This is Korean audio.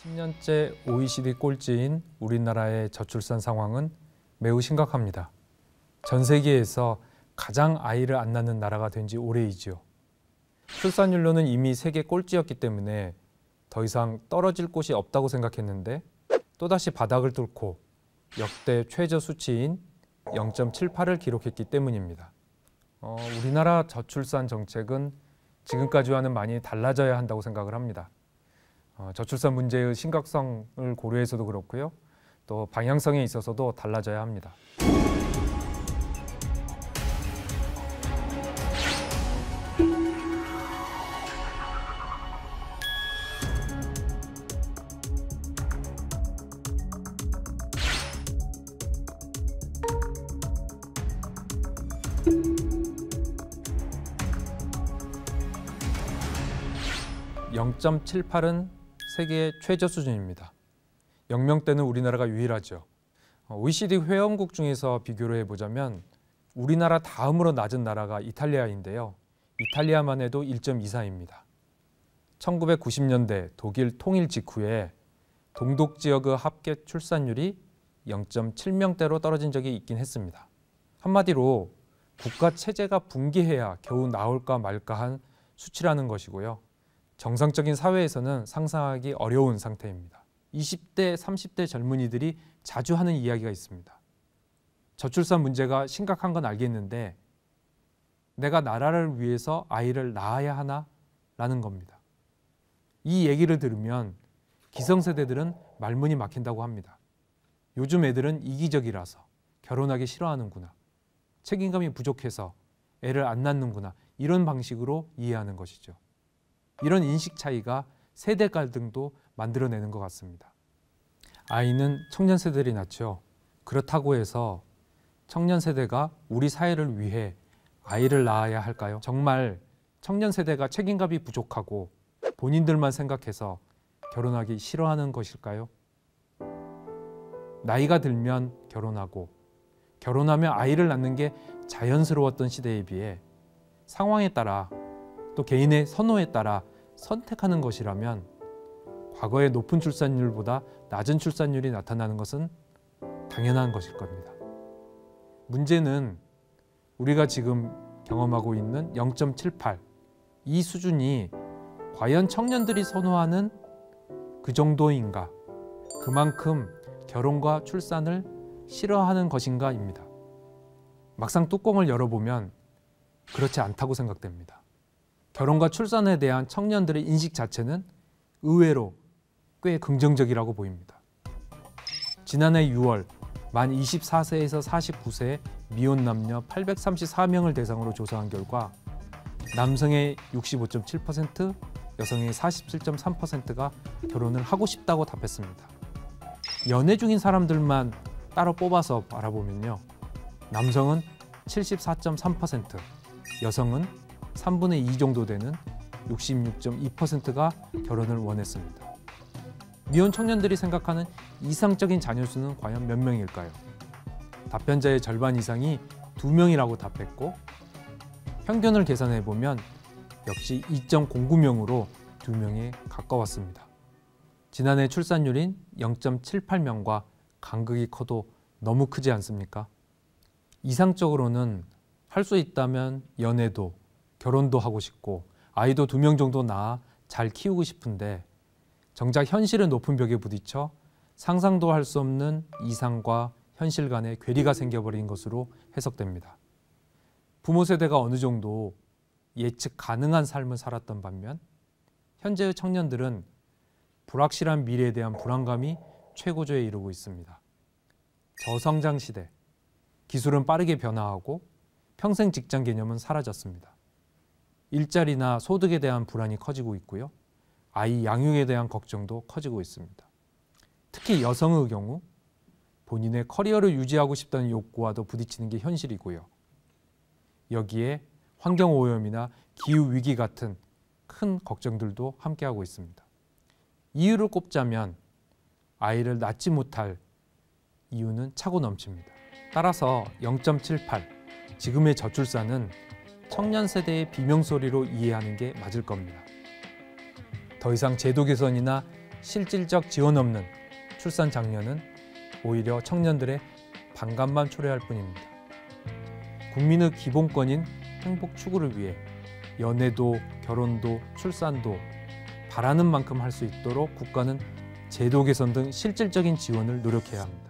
10년째 OECD 꼴찌인 우리나라의 저출산 상황은 매우 심각합니다. 전 세계에서 가장 아이를 안 낳는 나라가 된 지 오래이지요. 출산율로는 이미 세계 꼴찌였기 때문에 더 이상 떨어질 곳이 없다고 생각했는데 또다시 바닥을 뚫고 역대 최저 수치인 0.78을 기록했기 때문입니다. 우리나라 저출산 정책은 지금까지와는 많이 달라져야 한다고 생각을 합니다. 저출산 문제의 심각성을 고려해서도 그렇고요. 또 방향성에 있어서도 달라져야 합니다. (0.78은) 세계 최저 수준입니다. 0명대는 우리나라가 유일하죠. OECD 회원국 중에서 비교를 해보자면 우리나라 다음으로 낮은 나라가 이탈리아인데요. 이탈리아만 해도 1.24입니다. 1990년대 독일 통일 직후에 동독 지역의 합계 출산율이 0.7명대로 떨어진 적이 있긴 했습니다. 한마디로 국가 체제가 붕괴해야 겨우 나올까 말까한 수치라는 것이고요. 정상적인 사회에서는 상상하기 어려운 상태입니다. 20대, 30대 젊은이들이 자주 하는 이야기가 있습니다. 저출산 문제가 심각한 건 알겠는데 내가 나라를 위해서 아이를 낳아야 하나? 라는 겁니다. 이 얘기를 들으면 기성세대들은 말문이 막힌다고 합니다. 요즘 애들은 이기적이라서 결혼하기 싫어하는구나. 책임감이 부족해서 애를 안 낳는구나. 이런 방식으로 이해하는 것이죠. 이런 인식 차이가 세대 갈등도 만들어내는 것 같습니다. 아이는 청년 세대들이 낳죠. 그렇다고 해서 청년 세대가 우리 사회를 위해 아이를 낳아야 할까요? 정말 청년 세대가 책임감이 부족하고 본인들만 생각해서 결혼하기 싫어하는 것일까요? 나이가 들면 결혼하고 결혼하면 아이를 낳는 게 자연스러웠던 시대에 비해 상황에 따라 또 개인의 선호에 따라 선택하는 것이라면 과거의 높은 출산율보다 낮은 출산율이 나타나는 것은 당연한 것일 겁니다. 문제는 우리가 지금 경험하고 있는 0.78, 이 수준이 과연 청년들이 선호하는 그 정도인가, 그만큼 결혼과 출산을 싫어하는 것인가입니다. 막상 뚜껑을 열어보면 그렇지 않다고 생각됩니다. 결혼과 출산에 대한 청년들의 인식 자체는 의외로 꽤 긍정적이라고 보입니다. 지난해 6월 만 24세에서 49세 미혼 남녀 834명을 대상으로 조사한 결과 남성의 65.7%, 여성의 47.3%가 결혼을 하고 싶다고 답했습니다. 연애 중인 사람들만 따로 뽑아서 알아보면요. 남성은 74.3%, 여성은 3분의 2 정도 되는 66.2%가 결혼을 원했습니다. 미혼 청년들이 생각하는 이상적인 자녀 수는 과연 몇 명일까요? 답변자의 절반 이상이 2명이라고 답했고 평균을 계산해 보면 역시 2.09명으로 2명에 가까웠습니다. 지난해 출산율인 0.78명과 간극이 커도 너무 크지 않습니까? 이상적으로는 할 수 있다면 연애도 결혼도 하고 싶고 아이도 2명 정도 낳아 잘 키우고 싶은데 정작 현실의 높은 벽에 부딪혀 상상도 할 수 없는 이상과 현실 간의 괴리가 생겨버린 것으로 해석됩니다. 부모 세대가 어느 정도 예측 가능한 삶을 살았던 반면 현재의 청년들은 불확실한 미래에 대한 불안감이 최고조에 이르고 있습니다. 저성장 시대, 기술은 빠르게 변화하고 평생 직장 개념은 사라졌습니다. 일자리나 소득에 대한 불안이 커지고 있고요. 아이 양육에 대한 걱정도 커지고 있습니다. 특히 여성의 경우 본인의 커리어를 유지하고 싶다는 욕구와도 부딪히는 게 현실이고요. 여기에 환경오염이나 기후위기 같은 큰 걱정들도 함께하고 있습니다. 이유를 꼽자면 아이를 낳지 못할 이유는 차고 넘칩니다. 따라서 0.78, 지금의 저출산은 청년 세대의 비명소리로 이해하는 게 맞을 겁니다. 더 이상 제도 개선이나 실질적 지원 없는 출산 장려는 오히려 청년들의 반감만 초래할 뿐입니다. 국민의 기본권인 행복 추구를 위해 연애도 결혼도 출산도 바라는 만큼 할 수 있도록 국가는 제도 개선 등 실질적인 지원을 노력해야 합니다.